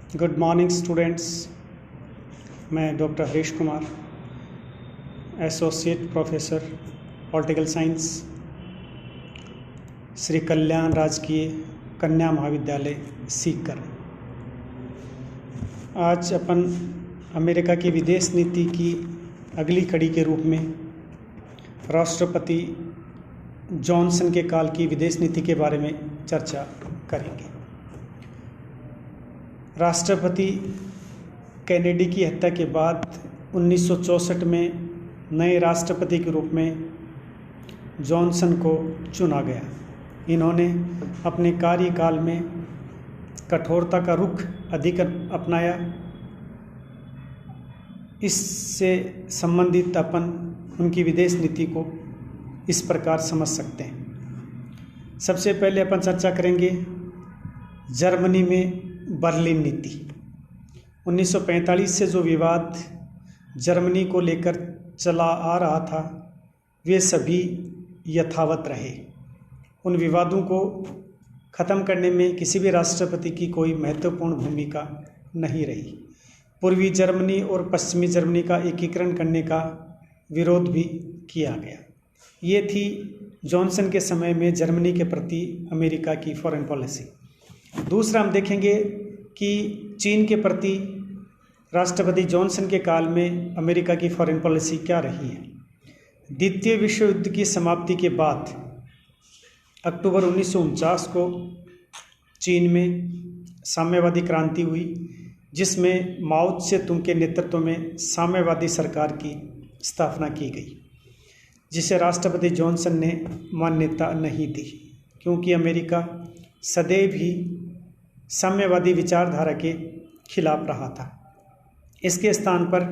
Good morning students. मैं doctor Harish Kumar, associate professor political science, Shri Kalyan Rajkiya Kanya महाविद्यालय सीकर। आज अपन अमेरिका की विदेश नीति की अगली कड़ी के रूप में राष्ट्रपति जॉनसन के काल की विदेश नीति के बारे में चर्चा करेंगे। राष्ट्रपति कैनेडी की हत्या के बाद 1964 में नए राष्ट्रपति के रूप में जॉनसन को चुना गया। इन्होंने अपने कार्यकाल में कठोरता का रुख अधिक अपनाया। इससे संबंधित अपन उनकी विदेश नीति को इस प्रकार समझ सकते हैं। सबसे पहले अपन चर्चा करेंगे जर्मनी में बर्लिन नीति। 1945 से जो विवाद जर्मनी को लेकर चला आ रहा था वे सभी यथावत रहे। उन विवादों को ख़त्म करने में किसी भी राष्ट्रपति की कोई महत्वपूर्ण भूमिका नहीं रही। पूर्वी जर्मनी और पश्चिमी जर्मनी का एकीकरण करने का विरोध भी किया गया। ये थी जॉनसन के समय में जर्मनी के प्रति अमेरिका की फॉरेन पॉलिसी। दूसरा हम देखेंगे कि चीन के प्रति राष्ट्रपति जॉनसन के काल में अमेरिका की फॉरेन पॉलिसी क्या रही है। द्वितीय विश्व युद्ध की समाप्ति के बाद अक्टूबर 1949 को चीन में साम्यवादी क्रांति हुई, जिसमें माओ त्से तुंग के नेतृत्व में साम्यवादी सरकार की स्थापना की गई, जिसे राष्ट्रपति जॉनसन ने मान्यता नहीं दी, क्योंकि अमेरिका सदैव ही साम्यवादी विचारधारा के खिलाफ रहा था। इसके स्थान पर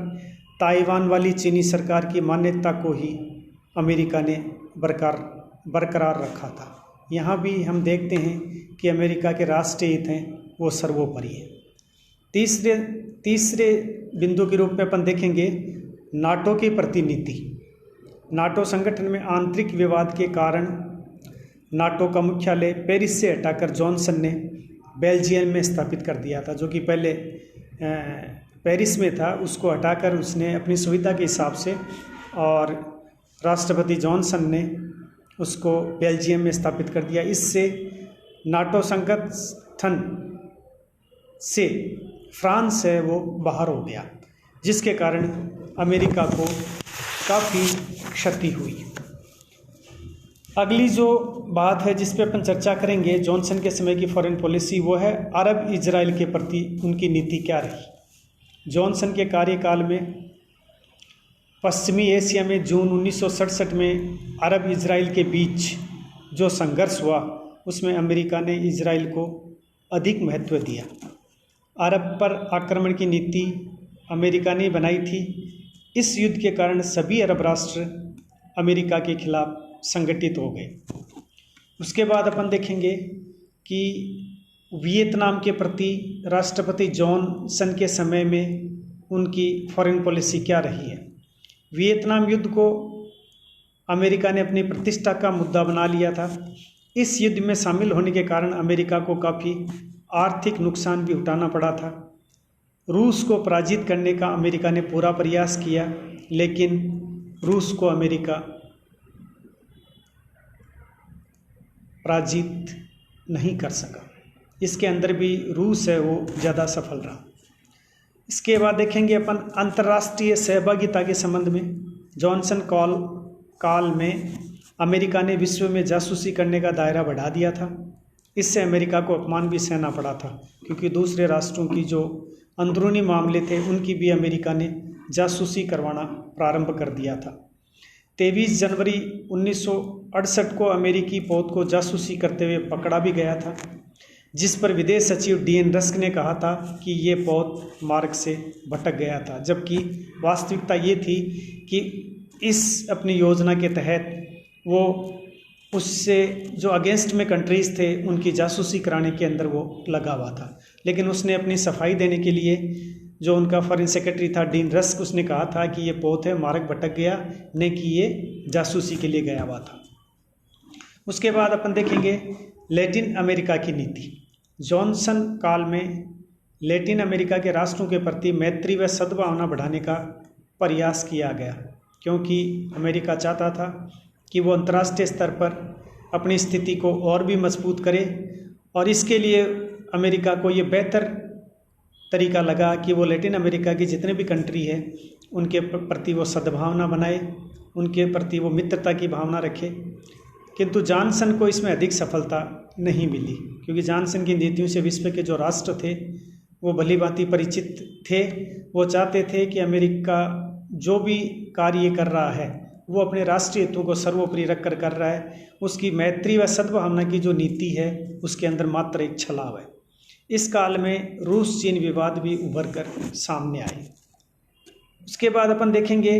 ताइवान वाली चीनी सरकार की मान्यता को ही अमेरिका ने बरकरार रखा था। यहाँ भी हम देखते हैं कि अमेरिका के राष्ट्रीय हित हैं वो सर्वोपरि है। तीसरे बिंदु के रूप में अपन देखेंगे नाटो की प्रतिनीति। नाटो संगठन में आंतरिक विवाद के कारण नाटो का मुख्यालय पेरिस से हटाकर जॉनसन ने बेल्जियम में स्थापित कर दिया था। जो कि पहले पेरिस में था, उसको हटाकर उसने अपनी सुविधा के हिसाब से, और राष्ट्रपति जॉनसन ने उसको बेल्जियम में स्थापित कर दिया। इससे नाटो संगठन से फ्रांस है वो बाहर हो गया, जिसके कारण अमेरिका को काफ़ी क्षति हुई। अगली जो बात है जिस पे अपन चर्चा करेंगे जॉनसन के समय की फॉरेन पॉलिसी, वो है अरब इजराइल के प्रति उनकी नीति क्या रही। जॉनसन के कार्यकाल में पश्चिमी एशिया में जून 1967 में अरब इजराइल के बीच जो संघर्ष हुआ, उसमें अमेरिका ने इजराइल को अधिक महत्व दिया। अरब पर आक्रमण की नीति अमेरिका ने बनाई थी। इस युद्ध के कारण सभी अरब राष्ट्र अमेरिका के खिलाफ संगठित हो गए। उसके बाद अपन देखेंगे कि वियतनाम के प्रति राष्ट्रपति जॉनसन के समय में उनकी फॉरेन पॉलिसी क्या रही है। वियतनाम युद्ध को अमेरिका ने अपनी प्रतिष्ठा का मुद्दा बना लिया था। इस युद्ध में शामिल होने के कारण अमेरिका को काफ़ी आर्थिक नुकसान भी उठाना पड़ा था। रूस को पराजित करने का अमेरिका ने पूरा प्रयास किया, लेकिन रूस को अमेरिका पराजित नहीं कर सका। इसके अंदर भी रूस है वो ज़्यादा सफल रहा। इसके बाद देखेंगे अपन अंतर्राष्ट्रीय सहभागिता के संबंध में। जॉनसन काल में अमेरिका ने विश्व में जासूसी करने का दायरा बढ़ा दिया था। इससे अमेरिका को अपमान भी सहना पड़ा था, क्योंककि दूसरे राष्ट्रों की जो अंदरूनी मामले थे उनकी भी अमेरिका ने जासूसी करवाना प्रारंभ कर दिया था। 23 जनवरी 1968 को अमेरिकी पौध को जासूसी करते हुए पकड़ा भी गया था, जिस पर विदेश सचिव D.N. रस्क ने कहा था कि ये पौध मार्ग से भटक गया था, जबकि वास्तविकता ये थी कि इस अपनी योजना के तहत वो उससे जो अगेंस्ट में कंट्रीज़ थे उनकी जासूसी कराने के अंदर वो लगा हुआ था। लेकिन उसने अपनी सफाई देने के लिए, जो उनका फॉरेन सेक्रेटरी था D.N. रस्क, उसने कहा था कि ये पौध है मार्ग भटक गया, न कि ये जासूसी के लिए गया हुआ था। उसके बाद अपन देखेंगे लैटिन अमेरिका की नीति। जॉनसन काल में लैटिन अमेरिका के राष्ट्रों के प्रति मैत्री व सद्भावना बढ़ाने का प्रयास किया गया, क्योंकि अमेरिका चाहता था कि वो अंतर्राष्ट्रीय स्तर पर अपनी स्थिति को और भी मजबूत करे, और इसके लिए अमेरिका को ये बेहतर तरीका लगा कि वो लैटिन अमेरिका की जितने भी कंट्री है उनके प्रति वो सद्भावना बनाए, उनके प्रति वो मित्रता की भावना रखे। किंतु जॉनसन को इसमें अधिक सफलता नहीं मिली, क्योंकि जॉनसन की नीतियों से विश्व के जो राष्ट्र थे वो भली भांति परिचित थे। वो चाहते थे कि अमेरिका जो भी कार्य कर रहा है वो अपने राष्ट्रीय हितों को सर्वोपरि रख कर रहा है, उसकी मैत्री व सद्भावना की जो नीति है उसके अंदर मात्र एक छलावा है। इस काल में रूस चीन विवाद भी उभर कर सामने आए। उसके बाद अपन देखेंगे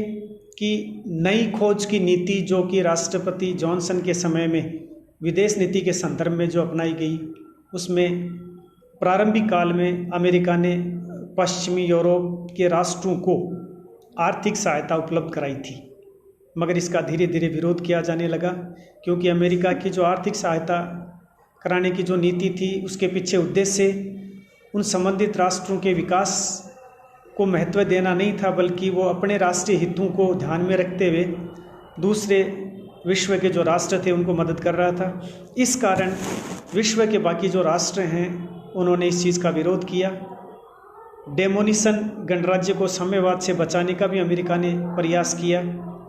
कि नई खोज की नीति जो कि राष्ट्रपति जॉनसन के समय में विदेश नीति के संदर्भ में जो अपनाई गई, उसमें प्रारंभिक काल में अमेरिका ने पश्चिमी यूरोप के राष्ट्रों को आर्थिक सहायता उपलब्ध कराई थी, मगर इसका धीरे धीरे विरोध किया जाने लगा, क्योंकि अमेरिका की जो आर्थिक सहायता कराने की जो नीति थी उसके पीछे उद्देश्य उन संबंधित राष्ट्रों के विकास को महत्व देना नहीं था, बल्कि वो अपने राष्ट्रीय हितों को ध्यान में रखते हुए दूसरे विश्व के जो राष्ट्र थे उनको मदद कर रहा था। इस कारण विश्व के बाकी जो राष्ट्र हैं उन्होंने इस चीज़ का विरोध किया। डेमोनिशन गणराज्य को साम्यवाद से बचाने का भी अमेरिका ने प्रयास किया,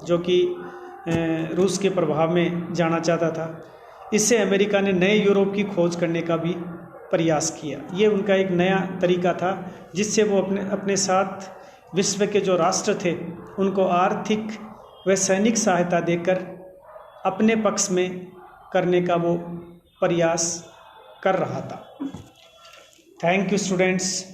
जो कि रूस के प्रभाव में जाना चाहता था। इससे अमेरिका ने नए यूरोप की खोज करने का भी प्रयास किया। ये उनका एक नया तरीका था जिससे वो अपने साथ विश्व के जो राष्ट्र थे उनको आर्थिक व सैनिक सहायता देकर अपने पक्ष में करने का वो प्रयास कर रहा था। Thank you students.